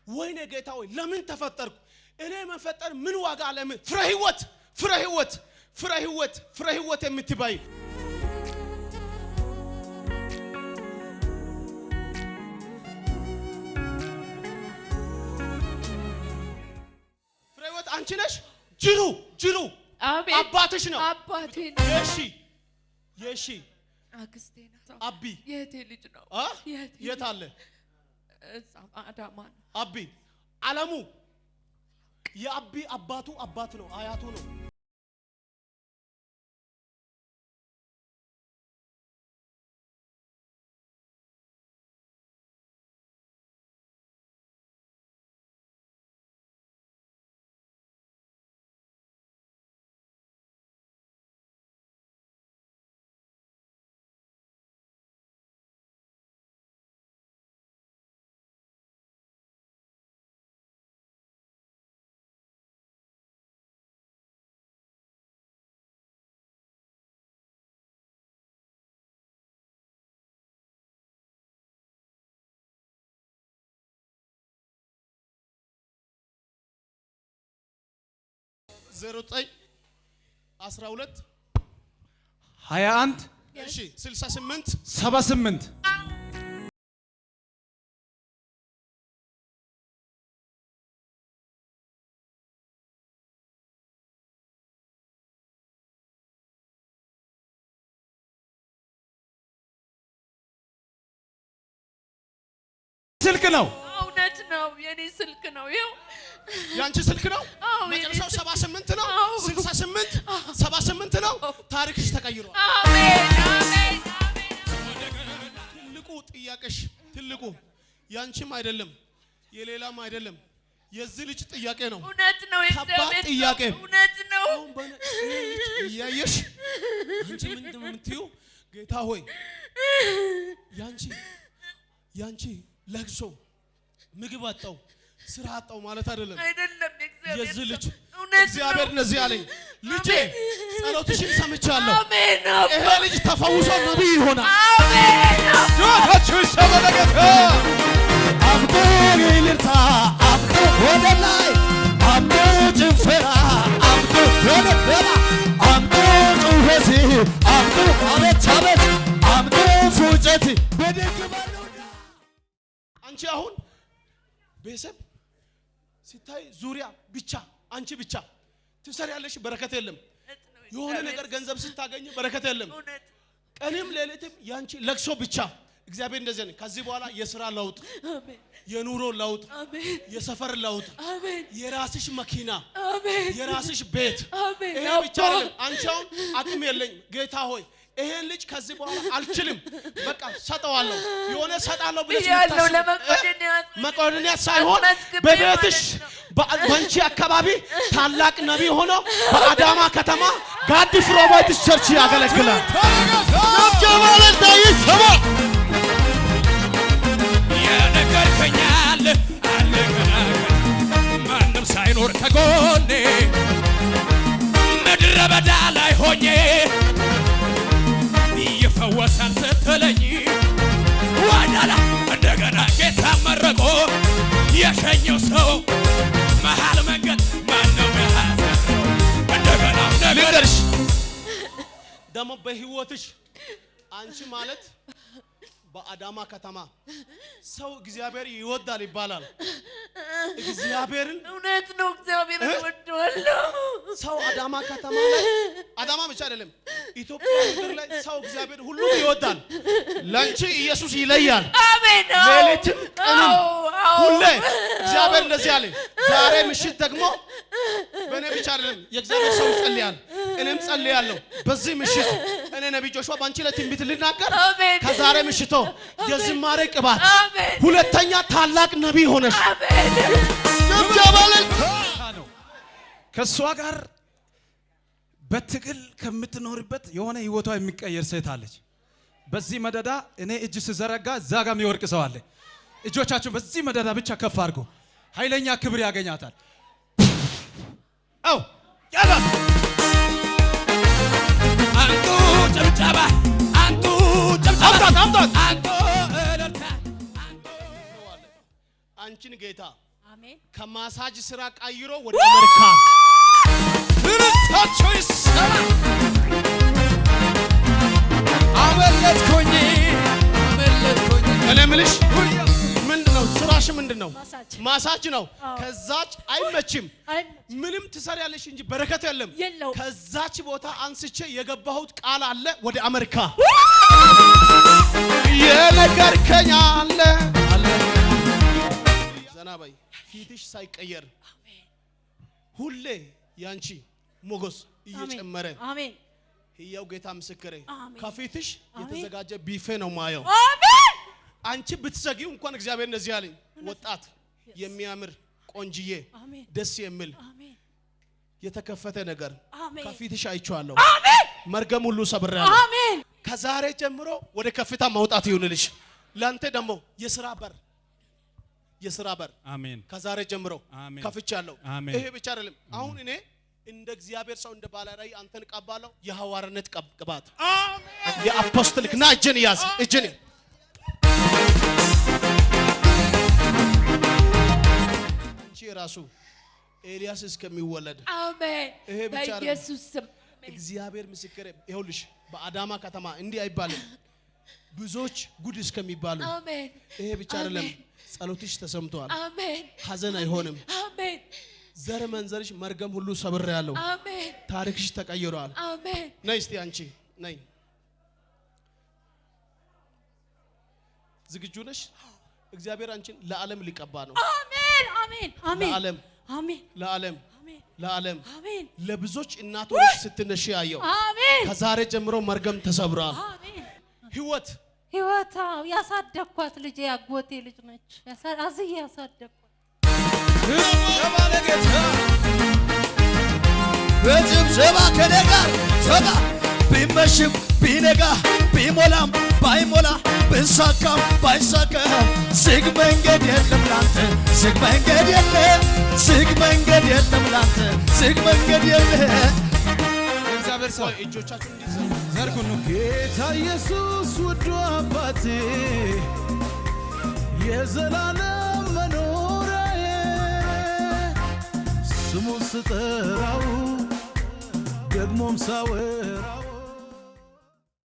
ወይኔ ጌታ ሆይ ለምን ተፈጠርኩ እኔ መፈጠር ምን ዋጋ አለ ፍረ ህይወት የምትባይ ፍረ ህይወት አንቺ ነሽ ጅሩ አባትሽ ነው አባቴ የሺ አክስቴ ናት አቢ የቴ ልጅ ነው የት አለ አዳማ አቢ ዓለሙ የአቢ አባቱ ነው አያቱ ነው ዘሮጣይ 12 21 እሺ 68 78 ስልክ ነው እውነት ነው የኔ ስልክ ነው ይው ያንቺ ስልክ ነው መጨረሻው 78 ነው 68 78 ነው ታሪክሽ ተቀይሯል አሜን ትልቁ ጥያቄሽ ትልቁ ያንቺም አይደለም የሌላም አይደለም የዚህ ልጅ ጥያቄ ነው እውነት ነው ከባድ ጥያቄ እውነት ነው ያየሽ አንቺ ምንድነው የምትይው ጌታ ሆይ ያንቺ ለቅሶ ምግብ አጣው ስራ አጣው ማለት አይደለም የዚህ ልጅ እግዚአብሔር ነዚህ ያለኝ ልጄ ጸሎትሽን ሰምቻለሁ አሜን ይሄ ልጅ ተፈውሶ ነብይ ይሆናል አሜን ጆታችሁ ሰበለገታ አብዶ ይልታ አብዶ ወደላይ አብዶ ጭፈራ አብዶ ወደላ አብዶ ጩኸት አብዶ አቤት አብዶ ፉጨት በደግባለው አንቺ አሁን ቤተሰብ ሲታይ ዙሪያ ብቻ አንቺ ብቻ ትሰሪያለሽ በረከት የለም የሆነ ነገር ገንዘብ ስታገኝ በረከት የለም ቀንም ሌሊትም ያንቺ ለቅሶ ብቻ እግዚአብሔር እንደዚህ ነው ከዚህ በኋላ የሥራ ለውጥ አሜን የኑሮ ለውጥ አሜን የሰፈር ለውጥ አሜን የራስሽ መኪና አሜን የራስሽ ቤት አሜን ይሄ ብቻ አይደለም አንቺ አሁን አቅም የለኝ ጌታ ሆይ ይሄን ልጅ ከዚህ በኋላ አልችልም በቃ ሰጣዋለሁ የሆነ ሰጣለሁ ብለሽ ያለው መቆደንያ ሳይሆን በቤትሽ በአንቺ አካባቢ ታላቅ ነብይ ሆኖ በአዳማ ከተማ ጋዲ ፍሮባይት ቸርች ያገለግላል ነብጀባለ ታይሰማ የነገርከኛል አለከና ማንም ሳይኖር ከጎኔ ምድረ በዳ ላይ ሆኜ ይፈወሳል ስትለኝ ዋዳላ እንደገና ጌታ መረቆ የሸኘው ሰው መሃል መንገድ ማነው ያዘው እንደገና ነገርሽ ደሞ በህይወትሽ አንቺ ማለት በአዳማ ከተማ ሰው እግዚአብሔር ይወዳል ይባላል እግዚአብሔርን እውነት ነው እግዚአብሔር ይወዳል ሰው አዳማ ከተማ ላይ አዳማ ብቻ አይደለም ኢትዮጵያ ምድር ላይ ሰው እግዚአብሔር ሁሉ ይወዳል ላንቺ ኢየሱስ ይለያል አሜን ሌሊትም ቀንም ሁሌ እግዚአብሔር እንደዚህ አለ ዛሬ ምሽት ደግሞ በእኔ ብቻ አይደለም የእግዚአብሔር ሰው ይጸልያል እኔም ጸልያለሁ በዚህ ምሽት እኔ ነብይ ጆሹዋ ባንቺ ላይ ትንቢት ልናገር ከዛሬ ምሽቶ የዝማሬ ቅባት ሁለተኛ ታላቅ ነብይ ሆነሽ ነብጀባለ ነው ከሷ ጋር በትግል ከምትኖርበት የሆነ ህይወቷ የሚቀየር ሴት አለች በዚህ መደዳ እኔ እጅ ስዘረጋ ዛጋ የሚወርቅ ሰው አለ እጆቻችሁ በዚህ መደዳ ብቻ ከፍ አድርጎ ኃይለኛ ክብር ያገኛታል አው ያላ አንቱ ጭብጨባ አምጣት አንቱ እልልታ አንቺን ጌታ አሜን ከማሳጅ ስራ ቀይሮ ወደ አሜሪካ ብርታቸው ይሰራ አመለጥኩኝ እኔ የምልሽ ምንድነው ስራሽ ምንድነው ማሳጅ ማሳጅ ነው አዎ። ከዛች አይመችም አይመችም። ምንም ትሰሪያለሽ እንጂ በረከት የለም የለውም። ከዛች ቦታ አንስቼ የገባሁት ቃል አለ ወደ አሜሪካ የነገርከኝ አለ ዘና በይ ፊትሽ ሳይቀየር ሁሌ ያንቺ ሞገስ እየጨመረ አሜን ሕያው ጌታ ምስክሬ አሜን። ከፊትሽ አሜን። የተዘጋጀ ቢፌ ነው ማየው አሜን አንቺ ብትዘጊው እንኳን እግዚአብሔር እንደዚህ ያለኝ ወጣት የሚያምር ቆንጅዬ አሜን ደስ የሚል አሜን የተከፈተ ነገር አሜን ከፊትሽ አይቼዋለሁ አሜን መርገም ሁሉ ሰብሬያለሁ አሜን ከዛሬ ጀምሮ ወደ ከፍታ ማውጣት ይሁንልሽ ላንተ ደግሞ የሥራ በር አሜን ከዛሬ ጀምሮ አሜን። ከፍቻለሁ አሜን። ይሄ ብቻ አይደለም አሁን እኔ እንደ እግዚአብሔር ሰው እንደ ባለ ራእይ አንተን ቀባለሁ የሐዋርነት ቅባት የአፖስቶሊክ ና እጅን ያዝ እጅን አንቺ ራሱ ኤልያስ እስከሚወለድ አሜን ይሄ ብቻ አይደለም በኢየሱስ ስም እግዚአብሔር ምስክሬ ይኸውልሽ በአዳማ ከተማ እንዲህ አይባልም ብዙዎች ጉድ እስከሚባሉ አሜን ይሄ ብቻ አይደለም አሜን። ጸሎትሽ ተሰምቷል አሜን ሐዘን አይሆንም አሜን ዘር መንዘርሽ መርገም ሁሉ ሰብሬያለሁ አሜን ታሪክሽ ተቀይሯል አሜን ነይ እስቲ አንቺ ነይ ዝግጁ ነሽ እግዚአብሔር አንቺን ለዓለም ሊቀባ ነው አሜን አሜን አሜን ለዓለም አሜን ለዓለም አሜን ለዓለም አሜን ለብዙዎች እናቶች ስትነሺ ያየው አሜን ከዛሬ ጀምሮ መርገም ተሰብሯል አሜን ህይወት ህይወታው ያሳደኳት ልጅ ያጎቴ ልጅ ነች አዝዬ ያሳደኳት በጭብጨባ ከኔ ጋር ሰባ ቢመሽም ቢነጋ ቢሞላም ባይሞላ ብንሳካም ባይሳካም ዝግ መንገድ የለም ላንተ ዝግ መንገድ የለም ዝግ መንገድ የለም ላንተ ዝግ መንገድ የለም እግዚአብሔር ሰው እጆቻችሁን እንዲዘሩ ዘርጉኑ ጌታ ኢየሱስ ውዱ አባቴ የዘላለም መኖሪያዬ ስሙ ስጠራው ደግሞም ሳወራው